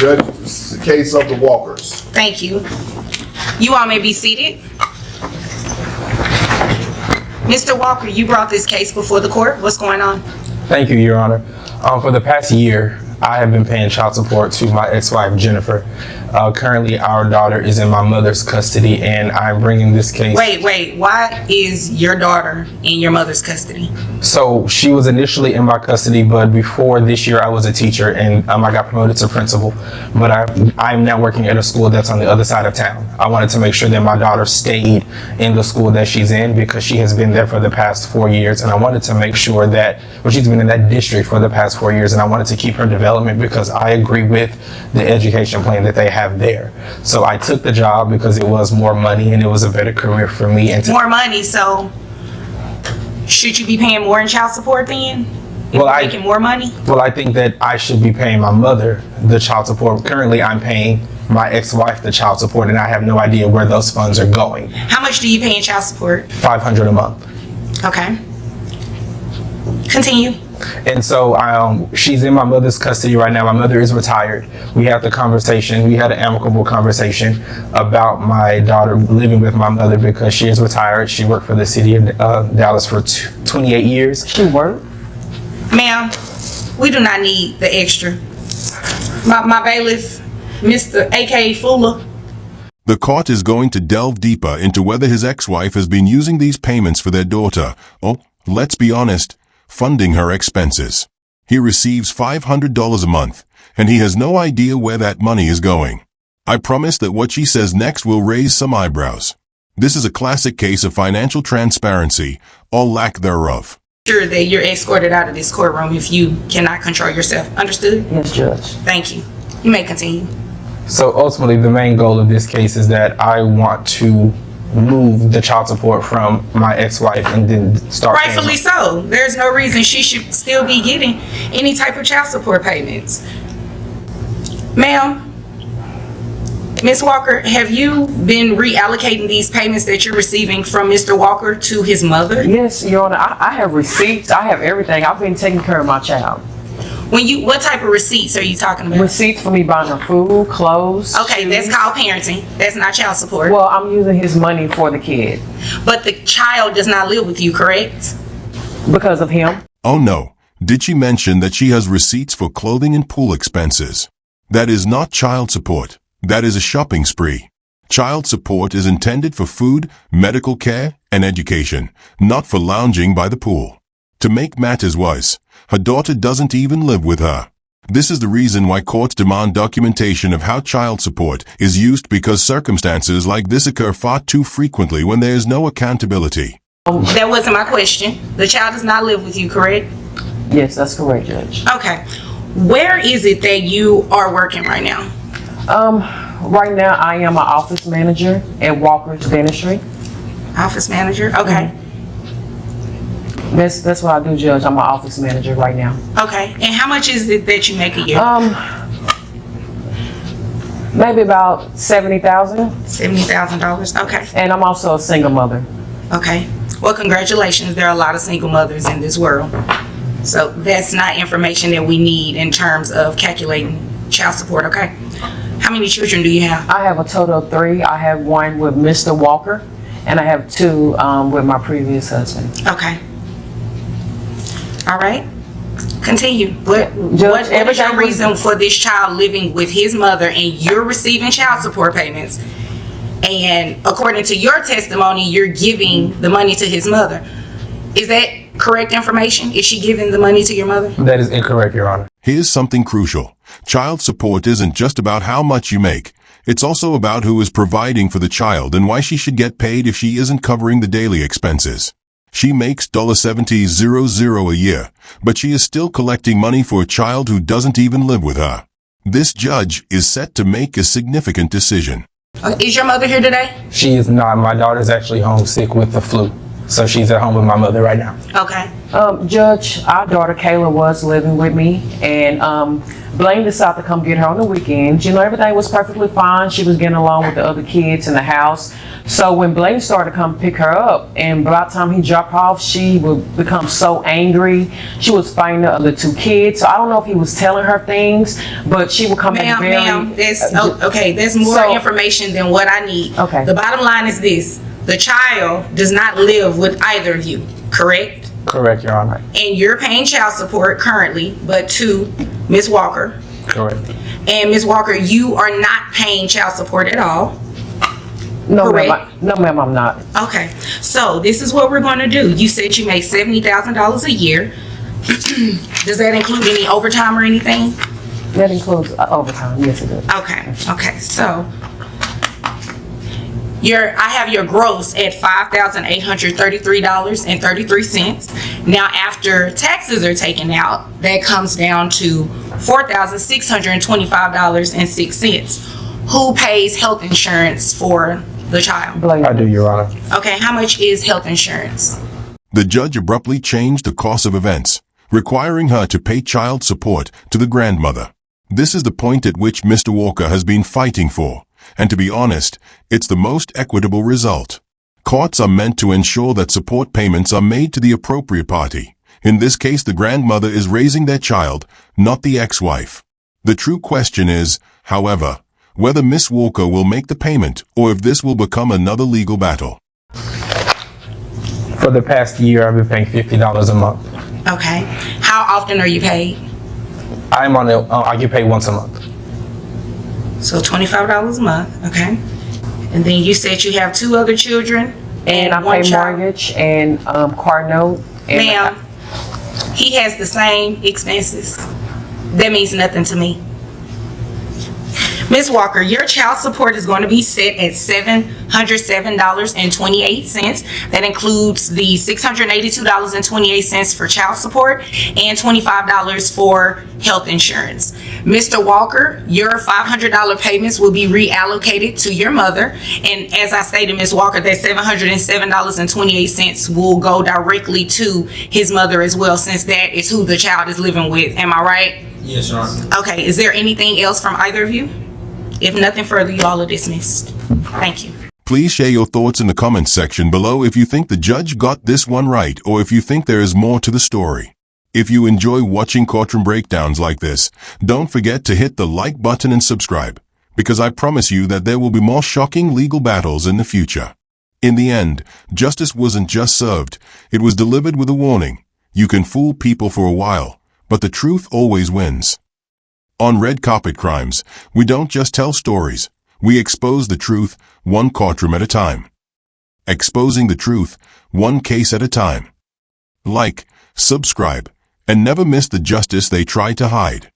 Judge, this is the case of the Walkers. Thank you. You all may be seated. Mr. Walker, you brought this case before the court. What's going on? Thank you, Your Honor. For the past year, I have been paying child support to my ex-wife, Jennifer. Currently, our daughter is in my mother's custody, and I'm bringing this case. Wait. Why is your daughter in your mother's custody? So she was initially in my custody, but before this year, I was a teacher, and I got promoted to principal. But I'm now working at a school that's on the other side of town. I wanted to make sure that my daughter stayed in the school that she's in because she has been there for the past 4 years, and I wanted to make sure that, well, she's been in that district for the past 4 years, and I wanted to keep her development because I agree with the education plan that they have there. So I took the job because it was more money and it was a better career for me. And More money, so should you be paying more in child support then? Making more money? Well, I think that I should be paying my mother the child support. Currently, I'm paying my ex-wife the child support, and I have no idea where those funds are going. How much do you pay in child support? $500 a month. Okay. Continue. And so she's in my mother's custody right now. My mother is retired. We had an amicable conversation about my daughter living with my mother because she is retired. She worked for the city of Dallas for 28 years. She worked? Ma'am, we do not need the extra. My bailiff, Mr. A.K. Fuller. The court is going to delve deeper into whether his ex-wife has been using these payments for their daughter, or, let's be honest, funding her expenses. He receives $500 a month, and he has no idea where that money is going. I promise that what she says next will raise some eyebrows. This is a classic case of financial transparency, or lack thereof. Sure that you're escorted out of this courtroom if you cannot control yourself. Understood? Yes, Judge. Thank you. You may continue. So ultimately, the main goal of this case is that I want to move the child support from my ex-wife and then start paying Rightfully so. There's no reason she should still be getting any type of child support payments. Ma'am, Ms. Walker, have you been reallocating these payments that you're receiving from Mr. Walker to his mother? Yes, Your Honor. I have receipts. I have everything. I've been taking care of my child. What type of receipts are you talking about? Receipts for me buying her food, clothes, Okay, shoes. that's called parenting. That's not child support. Well, I'm using his money for the kid. But the child does not live with you, correct? Because of him. Oh no, did she mention that she has receipts for clothing and pool expenses? That is not child support. That is a shopping spree. Child support is intended for food, medical care, and education, not for lounging by the pool. To make matters worse, her daughter doesn't even live with her. This is the reason why courts demand documentation of how child support is used, because circumstances like this occur far too frequently when there is no accountability. That wasn't my question. The child does not live with you, correct? Yes, that's correct, Judge. Okay. Where is it that you are working right now? Right now I am an office manager at Walker's Dentistry. Office manager? Okay. That's what I do, Judge. I'm an office manager right now. Okay. And how much is it that you make a year? Maybe about $70,000. $70,000. Okay. And I'm also a single mother. Okay. Well, congratulations. There are a lot of single mothers in this world. So that's not information that we need in terms of calculating child support, okay? How many children do you have? I have a total of 3. I have one with Mr. Walker, and I have 2 with my previous husband. Okay. All right. Continue. What is your reason for this child living with his mother and you're receiving child support payments? And according to your testimony, you're giving the money to his mother. Is that correct information? Is she giving the money to your mother? That is incorrect, Your Honor. Here's something crucial. Child support isn't just about how much you make. It's also about who is providing for the child and why she should get paid if she isn't covering the daily expenses. She makes $70,000 a year, but she is still collecting money for a child who doesn't even live with her. This judge is set to make a significant decision. Is your mother here today? She is not. My daughter's actually home sick with the flu. So she's at home with my mother right now. Okay. Judge, our daughter Kayla was living with me, and Blaine decided to come get her on the weekends. You know, everything was perfectly fine. She was getting along with the other kids in the house. So when Blaine started to come pick her up, and by the time he dropped her off, she would become so angry. She was fighting the other two kids. So I don't know if he was telling her things, but she would come in very... Ma'am, there's more information than what I need. Okay. The bottom line is this. The child does not live with either of you, correct? Correct, Your Honor. And you're paying child support currently, but to Ms. Walker. Correct. And Ms. Walker, you are not paying child support at all. No, correct? ma'am, I'm not. Okay, so this is what we're going to do. You said you make $70,000 a year. Does that include any overtime or anything? That includes overtime, yes it does. Okay, so I have your gross at $5,833.33. Now, after taxes are taken out, that comes down to $4,625.06. Who pays health insurance for the child? I do, Your Honor. Okay, how much is health insurance? The judge abruptly changed the course of events, requiring her to pay child support to the grandmother. This is the point at which Mr. Walker has been fighting for, and to be honest, it's the most equitable result. Courts are meant to ensure that support payments are made to the appropriate party. In this case, the grandmother is raising their child, not the ex-wife. The true question is, however, whether Miss Walker will make the payment or if this will become another legal battle. For the past year, I've been paying $50 a month. Okay, how often are you paid? I get paid once a month. So $25 a month, okay. And then you said you have 2 other children And I one pay child. mortgage and car note. And Ma'am, he has the same expenses. That means nothing to me. Ms. Walker, your child support is going to be set at $707.28. That includes the $682.28 for child support and $25 for health insurance. Mr. Walker, your $500 payments will be reallocated to your mother. And as I stated, Ms. Walker, that $707.28 will go directly to his mother as well, since that is who the child is living with. Am I right? Yes, Your Honor. Okay, is there anything else from either of you? If nothing further, you all are dismissed. Thank you. Please share your thoughts in the comments section below if you think the judge got this one right or if you think there is more to the story. If you enjoy watching courtroom breakdowns like this, don't forget to hit the like button and subscribe, because I promise you that there will be more shocking legal battles in the future. In the end, justice wasn't just served, it was delivered with a warning. You can fool people for a while, but the truth always wins. On Red Carpet Crimes, we don't just tell stories, we expose the truth, one courtroom at a time. Exposing the truth, one case at a time. Like, subscribe, and never miss the justice they try to hide.